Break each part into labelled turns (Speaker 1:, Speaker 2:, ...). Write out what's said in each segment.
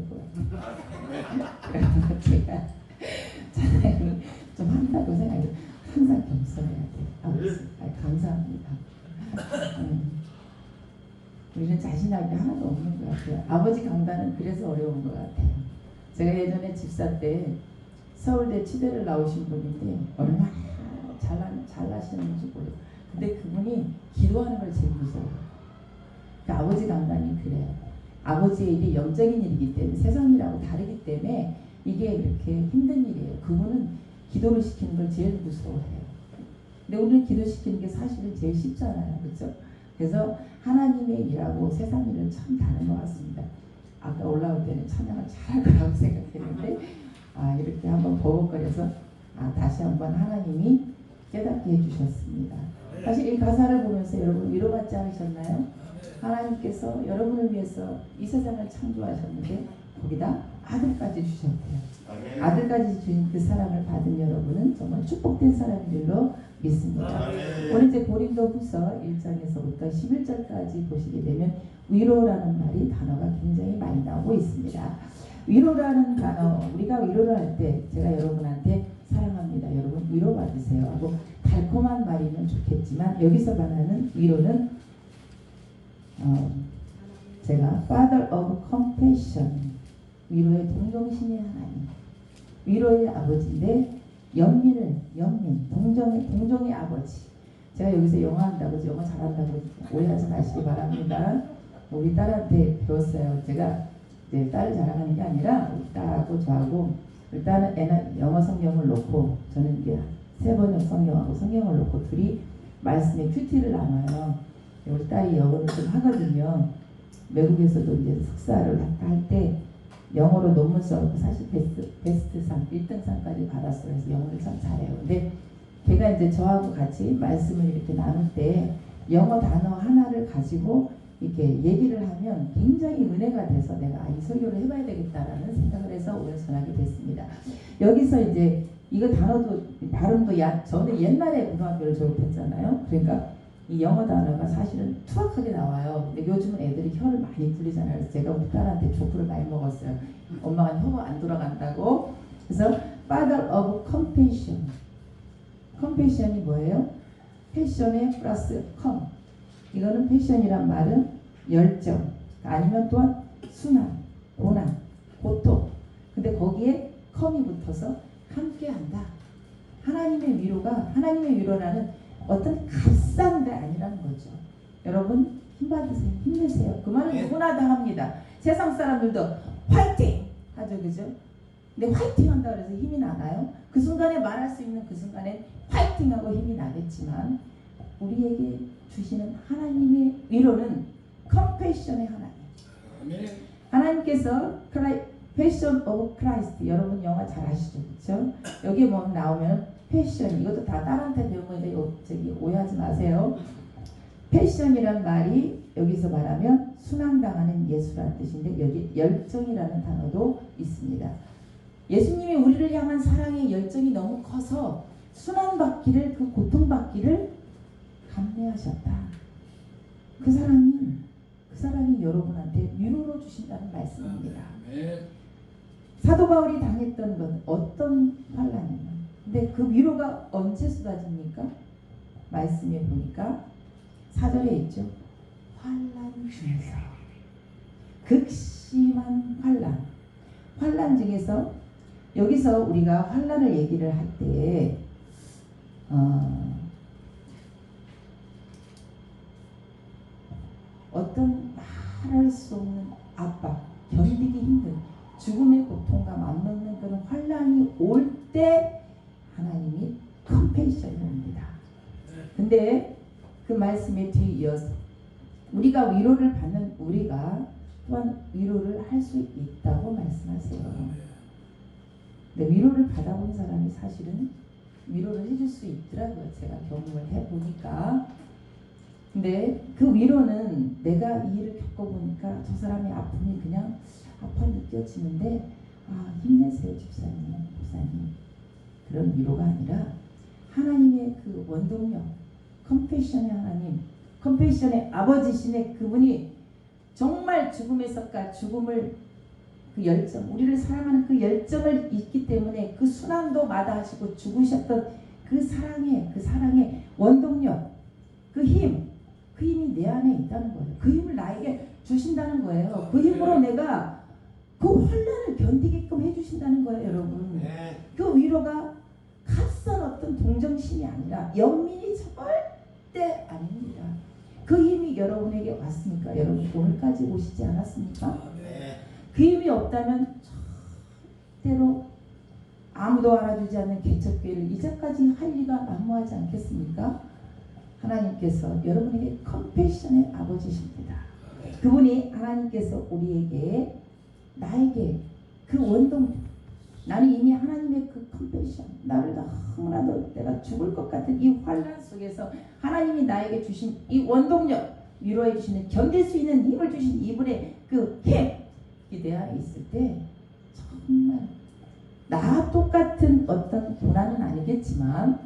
Speaker 1: 될 것 같아요. 그래서 제가 찬양을 좀 한다고 생각해요. 항상 겸손해야 돼요. 아버지, 감사합니다. 우리는 자신감이 하나도 없는 것 같아요. 아버지 강단은 그래서 어려운 것 같아요. 제가 예전에 집사 때 서울대 치대를 나오신 분인데 얼마나 잘나시는지 몰라요. 근데 그분이 기도하는 걸 제일 무서워요. 그러니까 아버지 강단이 그래요. 아버지의 일이 영적인 일이기 때문에 세상 일하고 다르기 때문에 이게 그렇게 힘든 일이에요. 그분은 기도를 시키는 걸 제일 무서워해요. 근데 우리는 기도시키는 게 사실은 제일 쉽잖아요. 그렇죠? 그래서 하나님의 일하고 세상 일은 참 다른 것 같습니다. 아까 올라올 때는 찬양을 잘할 거라고 생각했는데 이렇게 한번 버벅거려서 다시 한번 하나님이 깨닫게 해주셨습니다. 사실 이 가사를 보면서 여러분 위로받지 않으셨나요? 하나님께서 여러분을 위해서 이 세상을 창조하셨는데 거기다 아들까지 주셨대요. 아들까지 주신 그 사랑을 받은 여러분은 정말 축복된 사람인 줄로 믿습니다. 오늘 이제 고린도후서 1장에서부터 11절까지 보시게 되면 위로라는 말이 단어가 굉장히 많이 나오고 있습니다. 위로라는 단어, 우리가 위로를 할 때 제가 여러분한테 사랑합니다. 여러분 위로받으세요 하고 달콤한 말이면 좋겠지만 여기서 말하는 위로는 제가 Father of Compassion, 위로의 동정심의 하나님, 위로의 아버지인데 연민, 동정의 아버지. 제가 여기서 영어 한다고 영어 잘한다고 오해하지 마시기 바랍니다. 우리 딸한테 배웠어요. 제가 이제 딸을 자랑하는 게 아니라 우리 딸하고 저하고 일단은 애는 영어 성경을 놓고 저는 이제 세번역 성경하고 성경을 놓고 둘이 말씀에 큐티를 나눠요. 우리 딸이 영어를 좀 하거든요. 외국에서도 이제 석사를 할 때 영어로 논문 써서 사실 베스트상 1등상까지 받았어요. 그래서 영어를 참 잘해요. 근데 걔가 이제 저하고 같이 말씀을 이렇게 나눌 때 영어 단어 하나를 가지고 이렇게 얘기를 하면 굉장히 은혜가 돼서 내가 이 설교를 해봐야 되겠다라는 생각을 해서 오늘 전하게 됐습니다. 여기서 이제 이거 단어도 발음도 저는 옛날에 고등학교를 졸업했잖아요. 그러니까 이 영어 단어가 사실은 투박하게 나와요. 근데 요즘은 애들이 혀를 많이 풀리잖아요. 그래서 제가 우리 딸한테 족구를 많이 먹었어요. 엄마가 혀가 안 돌아간다고. 그래서 Father of Compassion. Compassion이 뭐예요? 패션에 플러스 com. 이거는 패션이란 말은 열정, 아니면 또한 순환, 고난, 고통. 근데 거기에 com이 붙어서 함께한다. 하나님의 위로라는 어떤 값싼 게 아니라는 거죠. 여러분 힘받으세요. 힘내세요. 그 말은 누구나 다 합니다. 세상 사람들도 화이팅! 하죠. 그죠? 근데 화이팅 한다 그래서 힘이 나나요? 그 순간에 말할 수 있는 그 순간에 화이팅하고 힘이 나겠지만 우리에게 주시는 하나님의 위로는 컴패션의 하나님. 하나님께서 패션 오브 크라이스트, 여러분 영어 잘 아시죠? 그렇죠? 여기에 뭐 나오면 패션, 이것도 다 딸한테 배운 건데 오해하지 마세요. 패션이란 말이 여기서 말하면 순환당하는 예수라는 뜻인데 여기 열정이라는 단어도 있습니다. 예수님이 우리를 향한 사랑의 열정이 너무 커서 순환받기를, 그 고통받기를 감내하셨다. 그 사랑이 여러분한테 위로로 주신다는 말씀입니다. 사도 바울이 당했던 건 어떤 환난이냐? 근데 그 위로가 언제 쏟아집니까? 말씀에 보니까 4절에 있죠. 환난 중에서. 극심한 환난 중에서. 여기서 우리가 환난을 얘기를 할 때 어떤 말할 수 없는 압박, 견디기 힘든 죽음의 고통과 맞먹는 그런 환난이 올 때 하나님이 컴패션이 옵니다. 근데 그 말씀에 뒤이어서 우리가 위로를 받는 우리가 또한 위로를 할 수 있다고 말씀하세요. 근데 위로를 받아본 사람이 사실은 위로를 해줄 수 있더라고요. 제가 경험을 해보니까. 근데 그 위로는 내가 이 일을 겪어보니까 저 사람의 아픔이 그냥 아파 느껴지는데 힘내세요 집사님, 목사님. 그런 위로가 아니라 하나님의 그 원동력, 컴패션의 하나님, 컴패션의 아버지신의 그분이 정말 죽음에서까지 죽음을 그 열정, 우리를 사랑하는 그 열정을 있기 때문에 그 순환도 마다하시고 죽으셨던 그 사랑의 원동력, 그 힘이 내 안에 있다는 거예요. 그 힘을 나에게 주신다는 거예요. 그 힘으로 내가 그 환난을 견디게끔 해주신다는 거예요, 여러분. 그 위로가 값싼 어떤 동정심이 아니라 연민이 절대 아닙니다. 그 힘이 여러분에게 왔습니까? 여러분 오늘까지 오시지 않았습니까? 그 힘이 없다면 절대로 아무도 알아주지 않는 개척교회를 이제까지 할 리가 만무하지 않겠습니까? 하나님께서 여러분에게 컴패션의 아버지십니다. 그분이 하나님께서 우리에게 나에게 그 원동, 나는 이미 하나님의 그 컴패션, 나를 너무나도 내가 죽을 것 같은 이 환난 속에서 하나님이 나에게 주신 이 원동력, 위로해 주시는, 견딜 수 있는 힘을 주신 이분의 그 힘이 내 안에 있을 때 정말 나와 똑같은 어떤 고난은 아니겠지만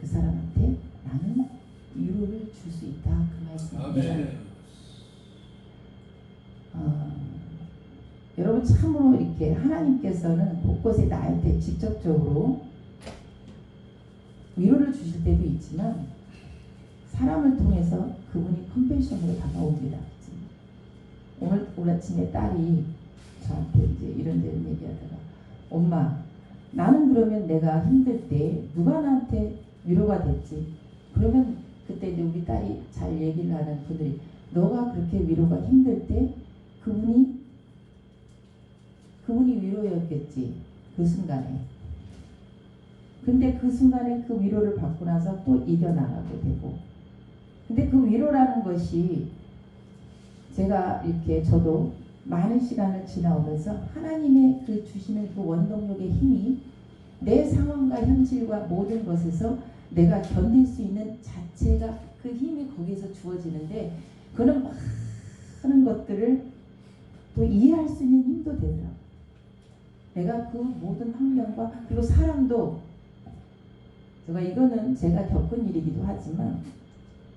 Speaker 1: 그 사람한테 나는 위로를 줄 수 있다, 그 말씀입니다. 여러분 참으로 이렇게 하나님께서는 곳곳에 나한테 직접적으로 위로를 주실 때도 있지만 사람을 통해서 그분이 컴패션으로 다가옵니다. 오늘 아침에 딸이 저한테 이제 이런저런 얘기하다가 엄마, 나는 그러면 내가 힘들 때 누가 나한테 위로가 됐지? 그러면 그때 이제 우리 딸이 잘 얘기를 하는 분들이 너가 그렇게 위로가 힘들 때 그분이 위로였겠지, 그 순간에. 근데 그 순간에 그 위로를 받고 나서 또 이겨나가게 되고, 근데 그 위로라는 것이 제가 이렇게 저도 많은 시간을 지나오면서 하나님의 그 주시는 그 원동력의 힘이 내 상황과 현실과 모든 것에서 내가 견딜 수 있는 자체가 그 힘이 거기서 주어지는데, 그는 많은 것들을 또 이해할 수 있는 힘도 되더라고요. 내가 그 모든 환경과 그리고 사람도, 이거는 제가 겪은 일이기도 하지만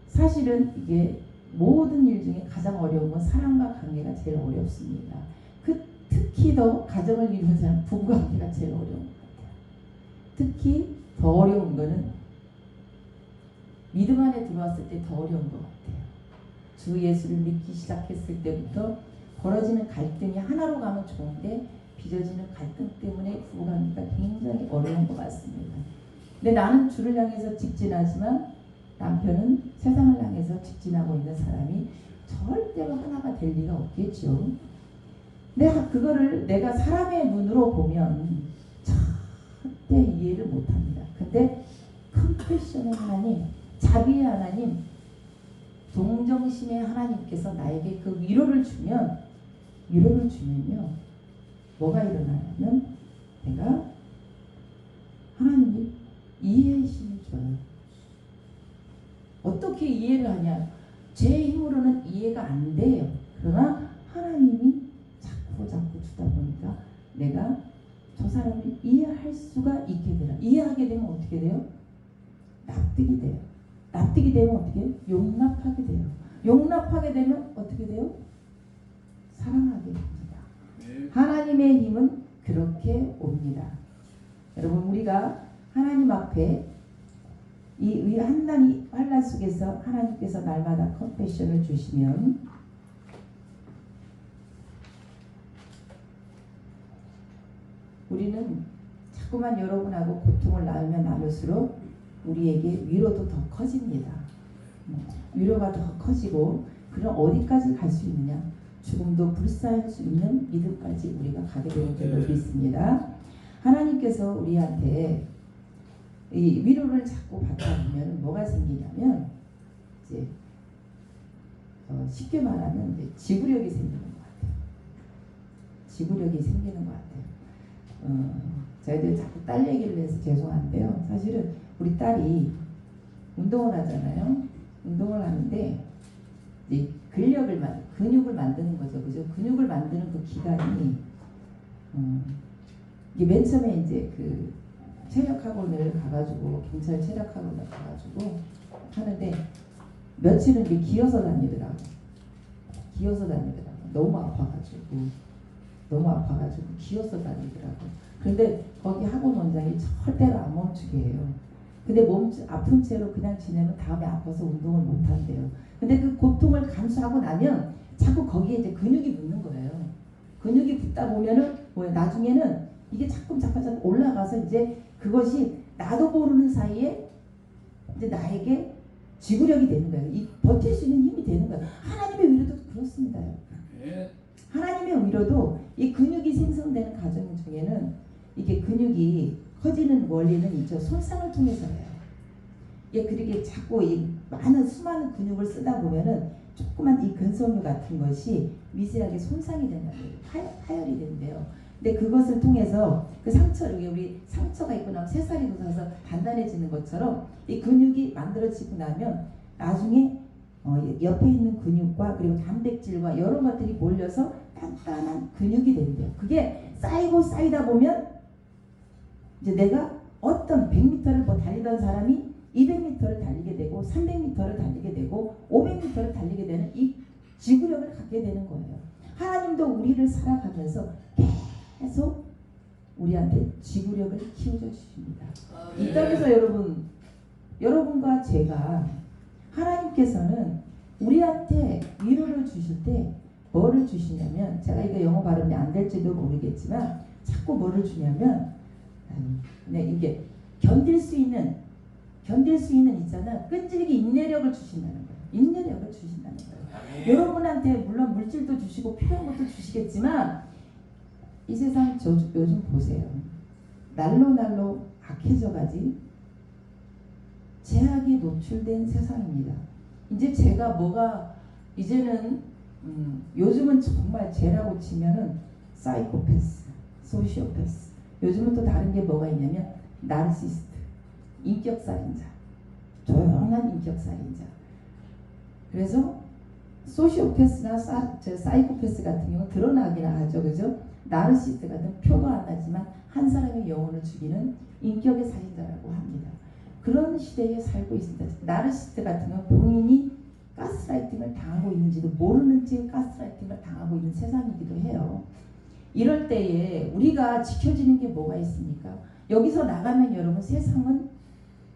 Speaker 1: 사실은 이게 모든 일 중에 가장 어려운 건 사람과 관계가 제일 어렵습니다. 특히 더 가정을 이루는 사람, 부부관계가 제일 어려운 것 같아요. 특히 더 어려운 거는 믿음 안에 들어왔을 때 더 어려운 것 같아요. 주 예수를 믿기 시작했을 때부터 벌어지는 갈등이 하나로 가면 좋은데 빚어지는 갈등 때문에 부부관계가 굉장히 어려운 것 같습니다. 근데 나는 주를 향해서 직진하지만 남편은 세상을 향해서 직진하고 있는 사람이 절대로 하나가 될 리가 없겠죠. 그거를 내가 사람의 눈으로 보면 절대 이해를 못합니다. 근데 컴패션의 하나님, 자비의 하나님, 동정심의 하나님께서 나에게 그 위로를 주면요, 뭐가 일어나냐면 내가 하나님이 이해의 힘을 줘요. 어떻게 이해를 하냐? 제 힘으로는 이해가 안 돼요. 그러나 하나님이 자꾸 주다 보니까 내가 저 사람을 이해할 수가 있게 돼요. 이해하게 되면 어떻게 돼요? 납득이 돼요. 납득이 되면 어떻게 해요? 용납하게 돼요. 용납하게 되면 어떻게 돼요? 사랑하게 됩니다. 하나님의 힘은 그렇게 옵니다. 여러분, 우리가 하나님 앞에 이 환난 속에서 하나님께서 날마다 컴패션을 주시면 우리는 자꾸만 여러분하고 고통을 나누면 나눌수록 우리에게 위로도 더 커집니다. 위로가 더 커지고, 그럼 어디까지 갈 수 있느냐? 죽음도 불사할 수 있는 믿음까지 우리가 가게 되는 줄로 믿습니다. 하나님께서 우리한테 이 위로를 자꾸 받다 보면 뭐가 생기냐면 이제 쉽게 말하면 이제 지구력이 생기는 것 같아요. 지구력이 생기는 것 같아요. 저희들 자꾸 딸 얘기를 해서 죄송한데요. 사실은 우리 딸이 운동을 하잖아요. 운동을 하는데 이제 근육을 만드는 거죠. 그죠? 근육을 만드는 그 기간이 이게 맨 처음에 이제 그 체력학원을 가가지고, 경찰 체력학원을 가가지고 하는데 며칠은 이게 기어서 다니더라고. 너무 아파가지고. 너무 아파가지고 기어서 다니더라고. 그런데 거기 학원 원장이 절대로 안 멈추게 해요. 근데 아픈 채로 그냥 지내면 다음에 아파서 운동을 못 한대요. 근데 그 고통을 감수하고 나면 자꾸 거기에 이제 근육이 붙는 거예요. 근육이 붙다 보면은 뭐예요? 나중에는 이게 자꾸 올라가서 이제 그것이 나도 모르는 사이에 이제 나에게 지구력이 되는 거예요. 이 버틸 수 있는 힘이 되는 거예요. 하나님의 위로도 그렇습니다. 하나님의 위로도 이 근육이 생성되는 과정 중에는 이게 근육이 커지는 원리는 있죠. 손상을 통해서예요. 예, 그렇게 자꾸 이 수많은 근육을 쓰다 보면은 조그만 이 근섬유 같은 것이 미세하게 손상이 된다는 거예요. 파열이 된대요. 근데 그것을 통해서 그 상처를 우리 상처가 있고 나면 새살이 돋아서 단단해지는 것처럼 이 근육이 만들어지고 나면 나중에 옆에 있는 근육과 그리고 단백질과 여러 것들이 몰려서 단단한 근육이 된대요. 그게 쌓이다 보면 이제 내가 어떤 100m를 달리던 사람이 200m를 달리게 되고 300m를 달리게 되고 500m를 달리게 되는 이 지구력을 갖게 되는 거예요. 하나님도 우리를 살아가면서 계속 우리한테 지구력을 키워줘 주십니다. 이 땅에서 여러분과 제가 하나님께서는 우리한테 위로를 주실 때 뭐를 주시냐면, 제가 이거 영어 발음이 안 될지도 모르겠지만 자꾸 뭐를 주냐면 이게 견딜 수 있는 있잖아. 끈질기 인내력을 주신다는 거예요. 인내력을 주신다는 거예요. 여러분한테 물론 물질도 주시고 필요한 것도 주시겠지만 이 세상 요즘 보세요. 날로 악해져가지 제약이 노출된 세상입니다. 이제 이제는 요즘은 정말 죄라고 치면은 사이코패스, 소시오패스. 요즘은 또 다른 게 뭐가 있냐면 나르시스트, 인격살인자, 조용한 인격살인자. 그래서 소시오패스나 사이코패스 같은 경우는 드러나기나 하죠. 그죠? 나르시스트 같은 표도 안 나지만 한 사람의 영혼을 죽이는 인격의 살인자라고 합니다. 그런 시대에 살고 있습니다. 나르시스트 같은 경우는 본인이 가스라이팅을 당하고 있는지도 모르는 채 가스라이팅을 당하고 있는 세상이기도 해요. 이럴 때에 우리가 지켜지는 게 뭐가 있습니까? 여기서 나가면 여러분 세상은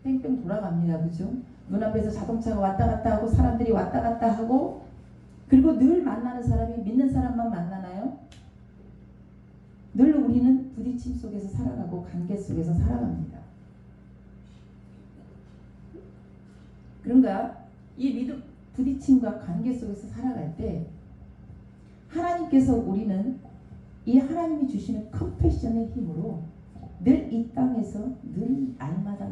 Speaker 1: 뺑뺑 돌아갑니다. 그죠? 눈앞에서 자동차가 왔다 갔다 하고 사람들이 왔다 갔다 하고, 그리고 늘 만나는 사람이 믿는 사람만 만나나요? 늘 우리는 부딪힘 속에서 살아가고 관계 속에서 살아갑니다. 그런가 이 부딪힘과 관계 속에서 살아갈 때 하나님께서 우리는 이 하나님이 주시는 컴패션의 힘으로 늘 이 땅에서 늘 날마다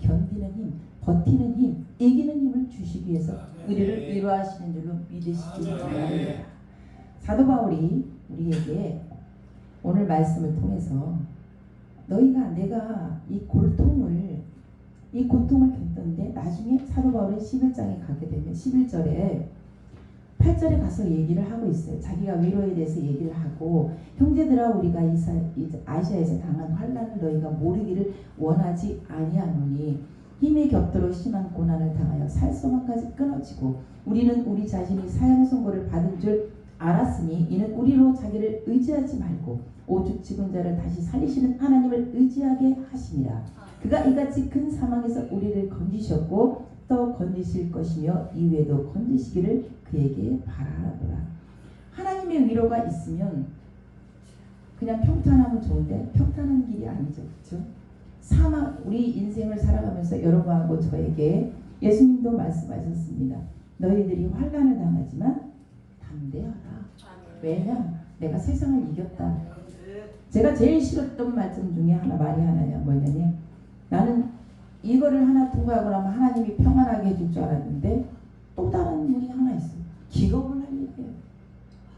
Speaker 1: 견디는 힘, 버티는 힘, 이기는 힘을 주시기 위해서 우리를 위로하시는 줄로 믿으시기 바랍니다. 사도 바울이 우리에게 오늘 말씀을 통해서 내가 이 고통을 겪는데, 나중에 사도 바울이 11장에 가게 되면 11절에 8절에 가서 얘기를 하고 있어요. 자기가 위로에 대해서 얘기를 하고, 형제들아 우리가 아시아에서 당한 환난을 너희가 모르기를 원하지 아니하노니 힘이 겹도록 심한 고난을 당하여 살 소망까지 끊어지고 우리는 우리 자신이 사형 선고를 받은 줄 알았으니 이는 우리로 자기를 의지하지 말고 오죽 죽은 자를 다시 살리시는 하나님을 의지하게 하시니라. 그가 이같이 큰 사망에서 우리를 건지셨고 또 건지실 것이며 이외에도 건지시기를 그에게 바라노라. 하나님의 위로가 있으면 그냥 평탄하면 좋은데 평탄한 길이 아니죠. 그렇죠? 우리 인생을 살아가면서 여러분하고 저에게 예수님도 말씀하셨습니다. 너희들이 환난을 당하지만 담대하라. 왜냐? 내가 세상을 이겼다. 제가 제일 싫었던 말씀 중에 말이 하나냐 뭐냐면, 나는 이거를 하나 통과하고 나면 하나님이 평안하게 해줄 줄 알았는데 또 다른 문이 하나 있어요. 기겁을 할 일이에요.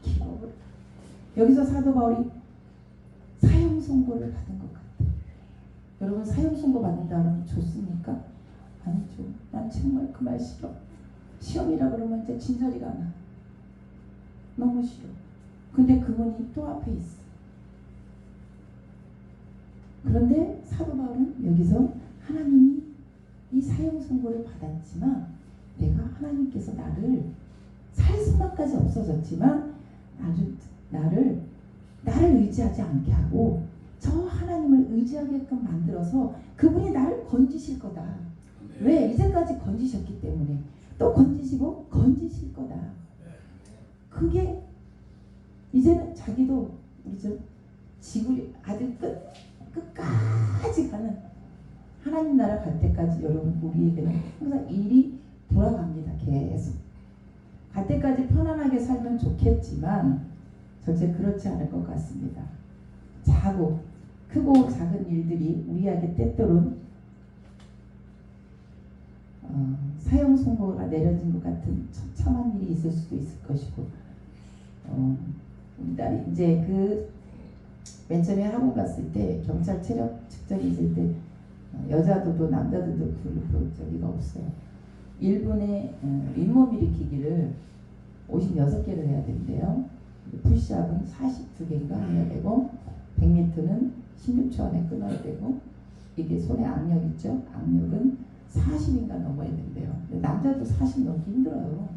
Speaker 1: 기겁을. 여기서 사도 바울이 사형 선고를 받은 것 같아요. 여러분 사형 선고 받는다 그러면 좋습니까? 아니죠. 난 정말 그 말 싫어. 시험이라 그러면 이제 진저리가 나. 너무 싫어. 근데 그 문이 또 앞에 있어. 그런데 사도 바울은 여기서 하나님이 이 사형 선고를 받았지만 내가 하나님께서 나를 살 수만까지 없어졌지만 나를 나를 의지하지 않게 하고 저 하나님을 의지하게끔 만들어서 그분이 나를 건지실 거다. 왜? 이제까지 건지셨기 때문에 또 건지시고 건지실 거다. 그게 이제는 자기도 이제 지구리 아들 끝까지 가는 하나님 나라 갈 때까지 여러분 우리에게는 항상 일이 돌아갑니다. 계속 갈 때까지 편안하게 살면 좋겠지만 절대 그렇지 않을 것 같습니다. 크고 작은 일들이 우리에게 때때론 사형 선고가 내려진 것 같은 처참한 일이 있을 수도 있을 것이고 우리 딸이 이제 맨 처음에 학원 갔을 때 경찰 체력 측정이 있을 때 여자들도 남자들도 별로 저기가 없어요. 1분에 잇몸 일으키기를 56개를 해야 된대요. 푸시업은 42개인가 해야 되고 100m는 16초 안에 끊어야 되고 이게 손에 악력 있죠? 악력은 40인가 넘어야 된대요. 남자도 40 넘기 힘들어요.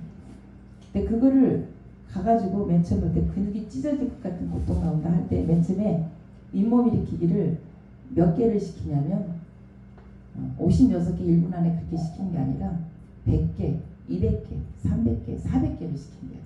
Speaker 1: 근데 그거를 가가지고 맨 처음 볼 때 근육이 찢어질 것 같은 고통 나온다 할 때 맨 처음에 잇몸 일으키기를 몇 개를 시키냐면 56개 1분 안에 그렇게 시키는 게 아니라 100개, 200개, 300개, 400개를 시킨대요.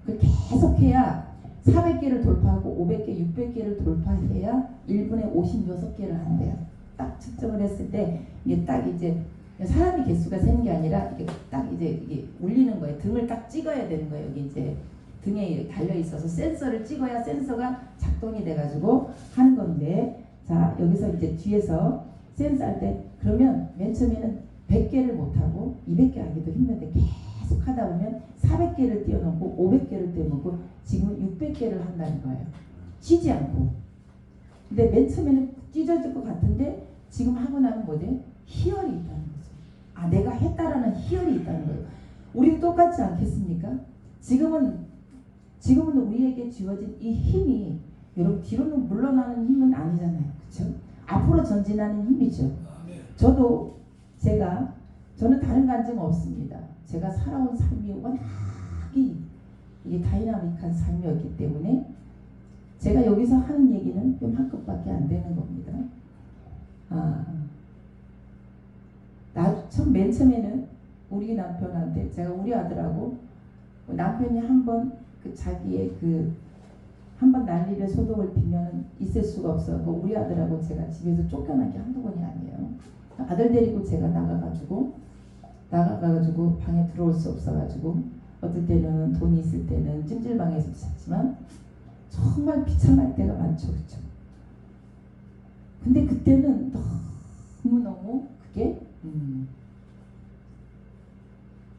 Speaker 1: 그걸 계속 해야 400개를 돌파하고 500개, 600개를 돌파해야 1분에 56개를 한대요. 딱 측정을 했을 때 이게 딱 이제 사람이 개수가 세는 게 아니라 이게 딱 이게 울리는 거예요. 등을 딱 찍어야 되는 거예요. 여기 이제 등에 달려 있어서 센서를 찍어야 센서가 작동이 돼가지고 하는 건데, 자 여기서 이제 뒤에서 센서 할 때 그러면 맨 처음에는 100개를 못하고 200개 하기도 힘든데 계속 하다 보면 400개를 뛰어넘고 500개를 뛰어넘고 지금은 600개를 한다는 거예요. 쉬지 않고. 근데 맨 처음에는 찢어질 것 같은데 지금 하고 나면 뭐지? 희열이 있다는 거죠. 아, 내가 했다라는 희열이 있다는 거예요. 우리도 똑같지 않겠습니까? 지금은 우리에게 주어진 이 힘이 여러분 뒤로는 물러나는 힘은 아니잖아요. 그렇죠? 앞으로 전진하는 힘이죠. 저는 다른 간증 없습니다. 제가 살아온 삶이 워낙에 이게 다이나믹한 삶이었기 때문에 제가 여기서 하는 얘기는 요만큼밖에 안 되는 겁니다. 맨 처음에는 우리 남편한테 제가 우리 아들하고 남편이 한번 자기의 한번 난리를 소독을 빌면은 있을 수가 없어. 우리 아들하고 제가 집에서 쫓겨난 게 한두 번이 아니에요. 아들 데리고 제가 나가가지고 방에 들어올 수 없어가지고 어떨 때는 돈이 있을 때는 찜질방에서 잤지만 정말 비참할 때가 많죠. 그렇죠? 근데 그때는 너무너무 그게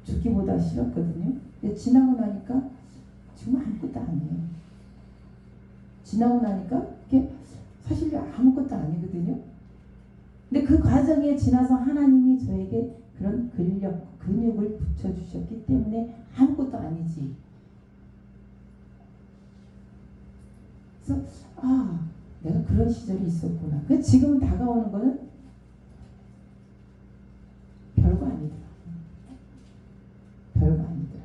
Speaker 1: 죽기보다 싫었거든요. 근데 지나고 나니까 정말 아무것도 아니에요. 지나고 나니까 그게 사실 아무것도 아니거든요. 근데 그 과정에 지나서 하나님이 저에게 그런 근육을 붙여주셨기 때문에 아무것도 아니지. 그래서 내가 그런 시절이 있었구나. 그래서 지금 다가오는 거는 별거 아니더라. 별거 아니더라.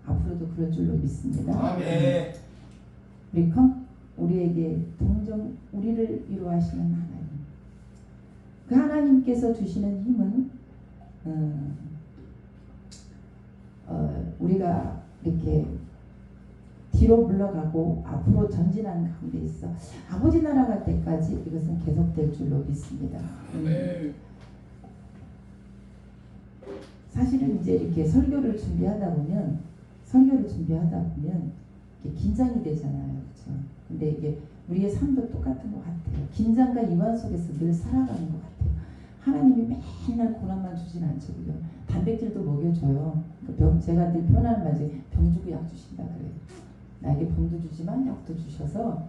Speaker 1: 앞으로도 그럴 줄로 믿습니다.
Speaker 2: 아멘.
Speaker 1: 우리에게 우리를 위로하시는 하나님. 그 하나님께서 주시는 힘은 우리가 이렇게 뒤로 물러가고 앞으로 전진하는 가운데 있어 아버지 나라 갈 때까지 이것은 계속될 줄로 믿습니다. 사실은 이제 이렇게 설교를 준비하다 보면 이렇게 긴장이 되잖아요. 그렇죠? 근데 이게 우리의 삶도 똑같은 것 같아요. 긴장과 이완 속에서 늘 살아가는 것 같아요. 하나님이 맨날 고난만 주진 않죠. 그죠? 단백질도 먹여줘요. 제가 늘 표현하는 말이 병 주고 약 주신다 그래요. 나에게 병도 주지만 약도 주셔서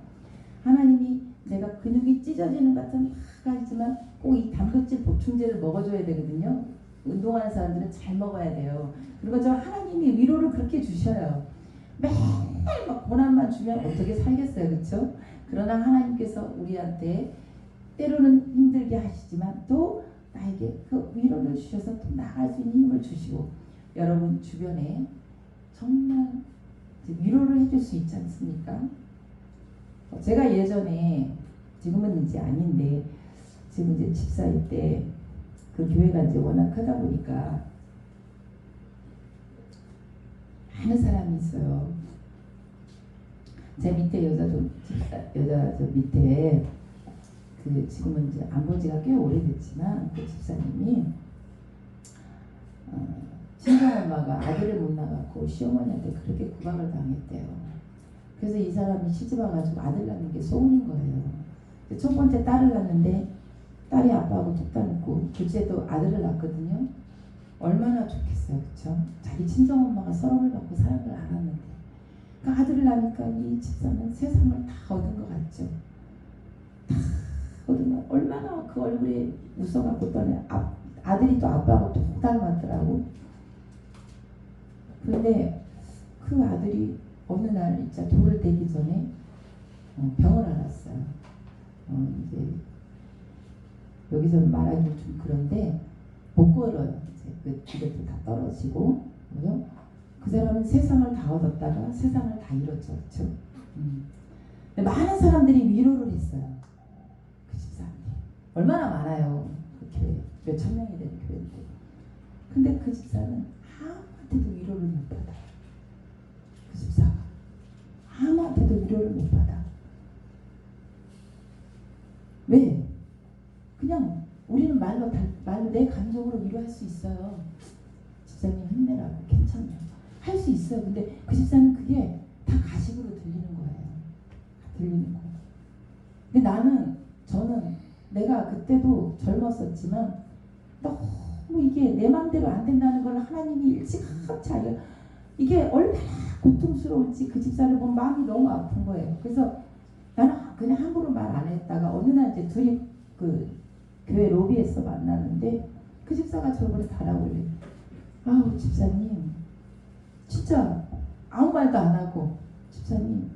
Speaker 1: 하나님이 내가 근육이 찢어지는 것 같은 하지만 꼭 이 단백질 보충제를 먹어줘야 되거든요. 운동하는 사람들은 잘 먹어야 돼요. 그리고 저 하나님이 위로를 그렇게 주셔요. 맨날 막 고난만 주면 어떻게 살겠어요. 그렇죠? 그러나 하나님께서 우리한테 때로는 힘들게 하시지만 또 나에게 그 위로를 주셔서 또 나아갈 수 있는 힘을 주시고 여러분 주변에 정말 위로를 해줄 수 있지 않습니까? 제가 예전에 지금은 이제 아닌데 지금 이제 집사일 때 그 교회가 이제 워낙 크다 보니까 많은 사람이 있어요. 제 밑에 여자 저 밑에 그 지금은 이제 안 본 지가 꽤 오래됐지만 그 집사님이 친정엄마가 아들을 못 낳았고 시어머니한테 그렇게 구박을 당했대요. 그래서 이 사람이 시집 와가지고 아들 낳는 게 소원인 거예요. 첫 번째 딸을 낳는데 딸이 아빠하고 뚝 닮고 둘째도 아들을 낳거든요. 얼마나 좋겠어요, 그렇죠? 자기 친정엄마가 서럽을 받고 사랑을 안 하는데 그 아들을 낳으니까 이 집사는 세상을 다 얻은 것 같죠. 다 얻은 거 얼마나 그 얼굴에 웃어갖고 떠네 아들이 또 아빠하고 뚝 닮았더라고. 근데 그 아들이 어느 날 진짜 돌을 떼기 전에 병을 앓았어요. 이제 여기서 말하기는 좀 그런데 못 걸어요. 이제 그 기력도 다 떨어지고, 그죠? 그 사람은 세상을 다 얻었다가 세상을 다 잃었죠, 그렇죠? 많은 사람들이 위로를 했어요. 그 집사한테 얼마나 많아요. 그 교회 몇천 명이 되는 교회인데, 근데 그 집사는 아무한테도 위로를 못 받아요. 그 집사가 아무한테도 위로를 못 받아. 왜? 그냥 우리는 말로 내 감정으로 위로할 수 있어요. 집사님 힘내라고, 괜찮아요, 할 수 있어요. 근데 그 집사는 그게 다 가식으로 들리는 거예요. 들리는 거예요. 근데 저는 내가 그때도 젊었었지만 너무 이게 내 마음대로 안 된다는 걸 하나님이 일찌감치 알려. 이게 얼마나 고통스러울지 그 집사를 보면 마음이 너무 아픈 거예요. 그래서 나는 그냥 함부로 말 안 했다가 어느 날 이제 둘이 그 교회 로비에서 만났는데 그 집사가 저번에 달아올래. 아우 집사님 진짜 아무 말도 안 하고, 집사님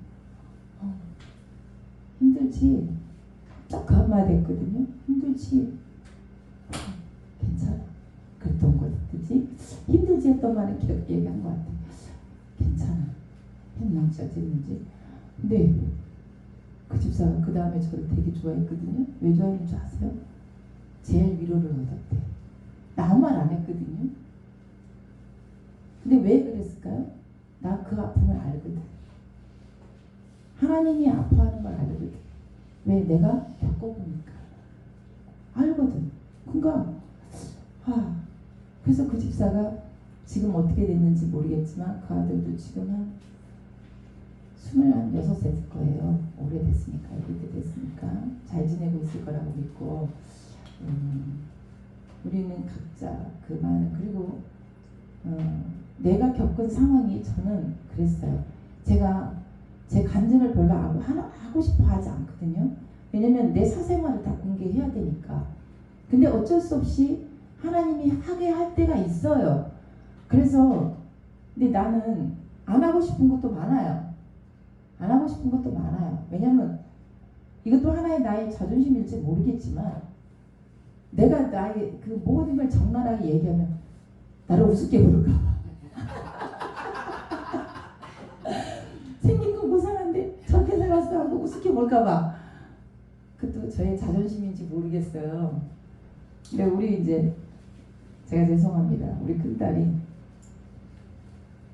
Speaker 1: 힘들지? 딱 그 한마디 했거든요. 힘들지? 괜찮아. 그랬던 거 같지? 힘들지 했던 말은 얘기한 것 같아. 괜찮아. 했는지 어쨌는지. 근데 그 집사가 그 다음에 저를 되게 좋아했거든요. 왜 좋아했는 줄 아세요? 제일 위로를 얻었대. 나 아무 말 안 했거든요. 근데 왜 그랬을까요? 나 그 아픔을 알거든. 하나님이 아파하는 걸 알거든. 왜? 내가 겪어보니까 알거든. 그러니까 그래서 그 집사가 지금 어떻게 됐는지 모르겠지만 그 아들도 지금 한 26살 됐을 거예요. 오래됐으니까, 이렇게 됐으니까 잘 지내고 있을 거라고 믿고, 우리는 각자 그 많은, 그리고 내가 겪은 상황이, 저는 그랬어요. 제가 제 간증을 별로 하고 싶어 하지 않거든요. 왜냐면 내 사생활을 다 공개해야 되니까. 근데 어쩔 수 없이 하나님이 하게 할 때가 있어요. 그래서 근데 나는 안 하고 싶은 것도 많아요. 안 하고 싶은 것도 많아요. 왜냐면 이것도 하나의 나의 자존심일지 모르겠지만 내가 나의 그 모든 걸 적나라하게 얘기하면 나를 우습게 부를까봐. 생긴 건 고상한데 저렇게 살았어 하고 우습게 볼까봐. 그것도 저의 자존심인지 모르겠어요. 근데 우리 이제 제가 죄송합니다. 우리 큰딸이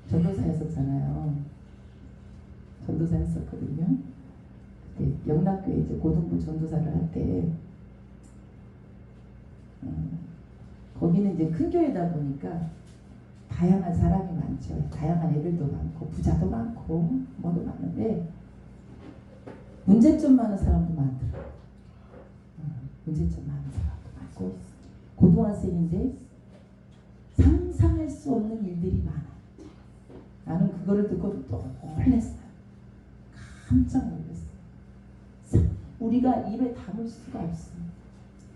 Speaker 1: 전도사였었잖아요. 전도사 했었거든요. 그때 영락교회 이제 고등부 전도사를 할 때 거기는 이제 큰 교회다 보니까 다양한 사람이 많죠. 다양한 애들도 많고 부자도 많고 뭐도 많은데 문제점 많은 사람도 많더라고요. 문제점 많은 사람도 많고 고등학생인데 상상할 수 없는 일들이 많아. 나는 그거를 듣고 놀랐어요. 깜짝 놀랐어요. 우리가 입에 담을 수가 없어.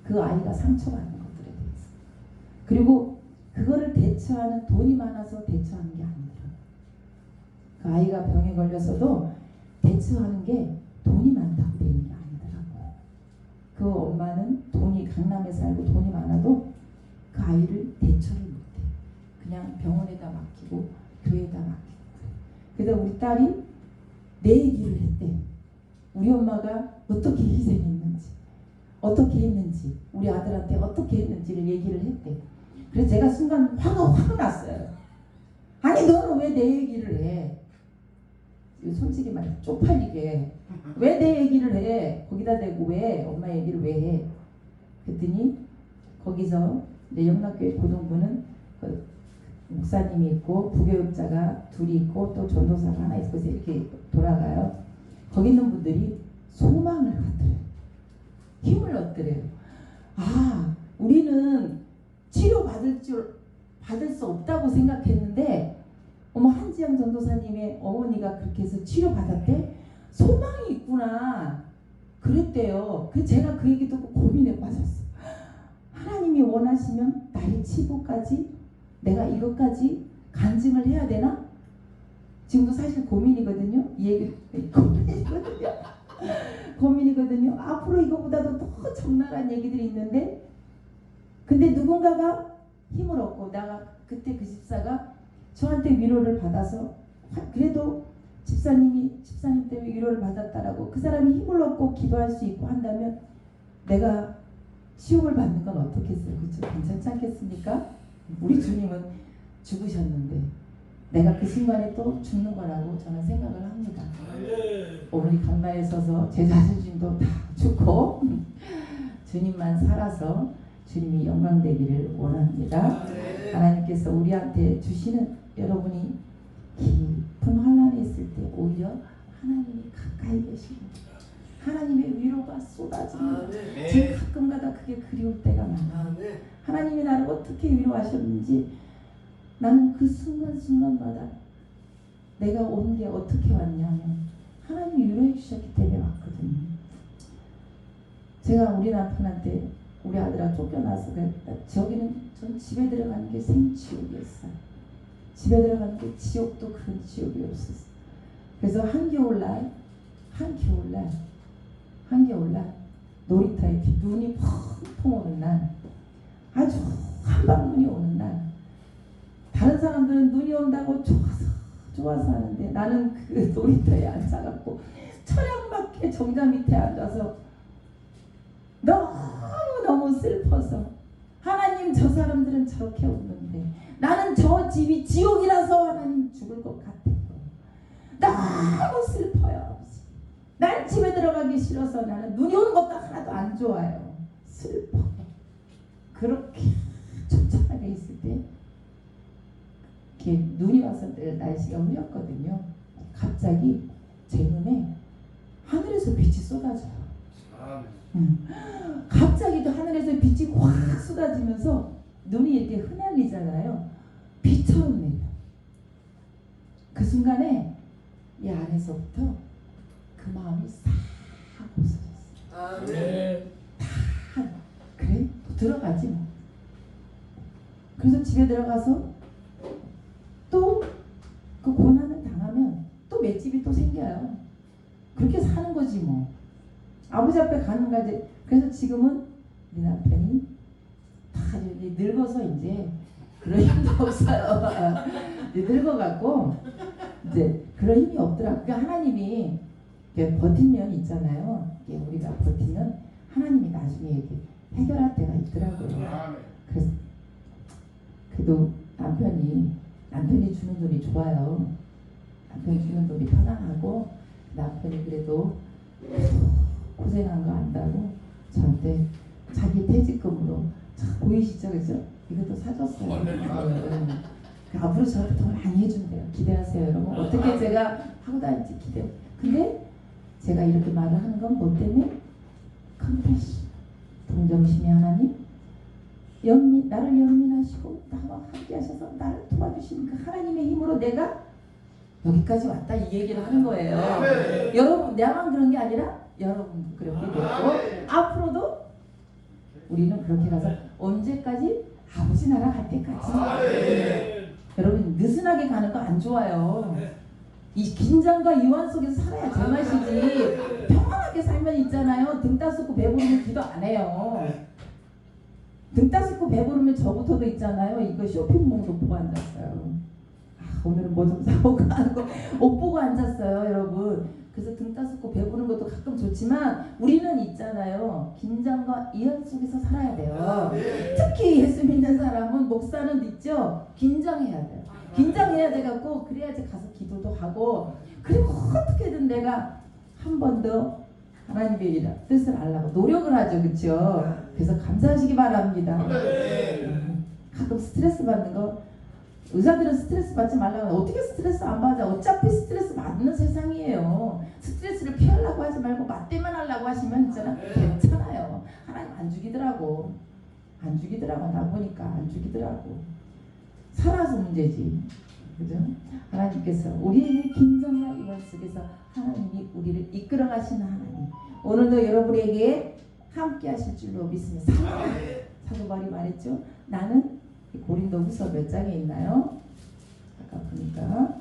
Speaker 1: 그 아이가 상처받는 것들에 대해서. 그리고 그거를 대처하는 돈이 많아서 대처하는 게 아니더라고요. 그 아이가 병에 걸려서도 대처하는 게 돈이 많다고 되는 게 아니더라고요. 그 엄마는 돈이 강남에 살고 돈이 많아도 그 아이를 대처를 못해. 그냥 병원에다 맡기고 교회에다 맡기고. 그래서 우리 딸이 내 얘기를 했대. 우리 엄마가 어떻게 희생했는지, 어떻게 했는지, 우리 아들한테 어떻게 했는지를 얘기를 했대. 그래서 제가 순간 화가 확 났어요. 아니 너는 왜 내 얘기를 해? 솔직히 말해 쪽팔리게 왜 내 얘기를 해? 거기다 대고 왜 엄마 얘기를 왜 해? 그랬더니 거기서 내 영락교회 고등부는 그 목사님이 있고 부교육자가 둘이 있고 또 전도사가 하나 있고 이렇게 돌아가요. 거기 있는 분들이 소망을 갖더래요. 힘을 얻더래요. 아, 우리는 치료받을 수 없다고 생각했는데 어머 한지영 전도사님의 어머니가 그렇게 해서 치료받았대? 소망이 있구나 그랬대요. 그래서 제가 그 얘기 듣고 고민에 빠졌어. 하나님이 원하시면 나의 치부까지 내가 이것까지 간증을 해야 되나? 지금도 사실 고민이거든요. 이 얘기 고민이거든요. 고민이거든요. 앞으로 이거보다도 더 적나라한 얘기들이 있는데 근데 누군가가 힘을 얻고 내가 그때 그 집사가 저한테 위로를 받아서 그래도 집사님 때문에 위로를 받았다라고 그 사람이 힘을 얻고 기도할 수 있고 한다면 내가 시험을 받는 건 어떻겠어요? 그렇죠? 괜찮지 않겠습니까? 우리 주님은 죽으셨는데 내가 그 순간에 또 죽는 거라고 저는 생각을 합니다. 오늘 강마에 서서 제 자존심도 다 죽고 주님만 살아서 주님이 영광되기를 원합니다. 하나님께서 우리한테 주시는 여러분이 깊은 환난에 있을 때 오히려 하나님이 가까이 계시고 하나님의 위로가 쏟아집니다. 지금 가끔가다 그게 그리울 때가 많아요. 하나님이 나를 어떻게 위로하셨는지 나는 그 순간순간마다 내가 온 게 어떻게 왔냐면 하나님이 위로해 주셨기 때문에 왔거든요. 제가 우리 남편한테 우리 아들하고 쫓겨나서 그랬다. 저기는 전 집에 들어가는 게 생지옥이었어요. 집에 들어가는 게 지옥도 그런 지옥이 없었어요. 그래서 한겨울날 놀이터에 눈이 펑펑 오는 날 아주 한방눈이 오는 날 다른 사람들은 눈이 온다고 좋아서 하는데 나는 그 놀이터에 앉아갖고 철양맞게 정자 밑에 앉아서 너무 슬퍼서 하나님 저 사람들은 저렇게 웃는데 나는 저 집이 지옥이라서 하나님 죽을 것 같아요. 너무 슬퍼요. 난 집에 들어가기 싫어서 나는 눈이 오는 것도 하나도 안 좋아요. 슬퍼. 그렇게 초췌하게 있을 때 이렇게 눈이 와서 날씨가 흐렸거든요. 갑자기 제 눈에 하늘에서 빛이 쏟아져요. 갑자기 또 하늘에서 빛이 확 쏟아지면서 눈이 이렇게 흩날리잖아요. 빛처럼 내려. 그 순간에 이 안에서부터 그 마음이 싹 없어졌어요. 다 그래? 들어가지 뭐. 그래서 집에 들어가서 또 그 고난을 당하면 또 맷집이 또 생겨요. 그렇게 사는 거지 뭐. 아버지 앞에 가는 거지. 그래서 지금은 우리 남편이 다 늙어서 이제 그런 힘도 없어요. 늙어갖고 이제 그런 힘이 없더라고요. 그러니까 하나님이 버티면 있잖아요. 우리가 버티면 하나님이 나중에 이렇게 해결할 때가 있더라고요. 그래서 그래도 남편이 주는 돈이 좋아요. 남편이 주는 돈이 편안하고 남편이 그래도 고생한 거 안다고 저한테 자기 퇴직금으로 보이시죠? 그죠? 이것도 사줬어요. 앞으로 저한테 더 많이 해준대요. 기대하세요 여러분. 어떻게 제가 하고 다닐지 기대해요. 근데 제가 이렇게 말을 하는 건 뭐 때문에? 컴패션, 동정심의 하나님, 나를 연민하시고 나와 함께 하셔서 나를 도와주시는 그 하나님의 힘으로 내가 여기까지 왔다 이 얘기를 하는 거예요. 여러분 나만 그런 게 아니라 여러분도 그렇게 됐고 앞으로도 우리는 그렇게 가서 언제까지? 아버지 나라 갈 때까지. 여러분 느슨하게 가는 거 안 좋아요. 이 긴장과 유한 속에서 살아야 제맛이지. 평안하게 살면 있잖아요. 등 따숩고 배부르면 기도 안 해요. 등 따숩고 배부르면 저부터도 있잖아요. 이거 쇼핑몰도 보고 앉았어요. 오늘은 뭐 좀 사올까 하고 옷 보고 앉았어요. 여러분 그래서 등 따스고 배부른 것도 가끔 좋지만 우리는 있잖아요. 긴장과 이연 속에서 살아야 돼요. 특히 예수 믿는 사람은 목사는 있죠. 긴장해야 돼요. 긴장해야 돼갖고 그래야지 가서 기도도 하고 그리고 어떻게든 내가 한 번 더 하나님의 뜻을 알라고 노력을 하죠. 그렇죠? 그래서 감사하시기 바랍니다. 가끔 스트레스 받는 거 의사들은 스트레스 받지 말라고 하는데 어떻게 스트레스 안 받아? 어차피 스트레스 받는 세상이에요. 스트레스를 피하려고 하지 말고 맞대만 하려고 하시면 있잖아. 괜찮아요. 하나님 안 죽이더라고. 안 죽이더라고. 나 보니까 안 죽이더라고. 살아서 문제지. 그죠? 하나님께서 우리의 긴장과 이완 속에서 하나님이 우리를 이끌어 가시는 하나님. 오늘도 여러분에게 함께 하실 줄로 믿습니다. 사도 바울이 말했죠. 나는 고린도후서 몇 장에 있나요? 아까 보니까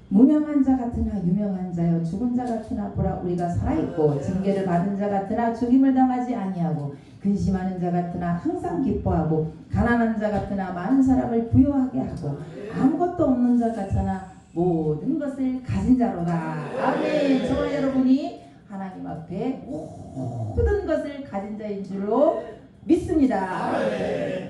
Speaker 1: 무명한 자 같으나 유명한 자여 죽은 자 같으나 보라 우리가 살아있고 징계를 받은 자 같으나 죽임을 당하지 아니하고 근심하는 자 같으나 항상 기뻐하고 가난한 자 같으나 많은 사람을 부유하게 하고 아무것도 없는 자 같으나 모든 것을 가진 자로다. 아멘. 저와 여러분이 하나님 앞에 모든 것을 가진 자인 줄로 믿습니다. 아멘.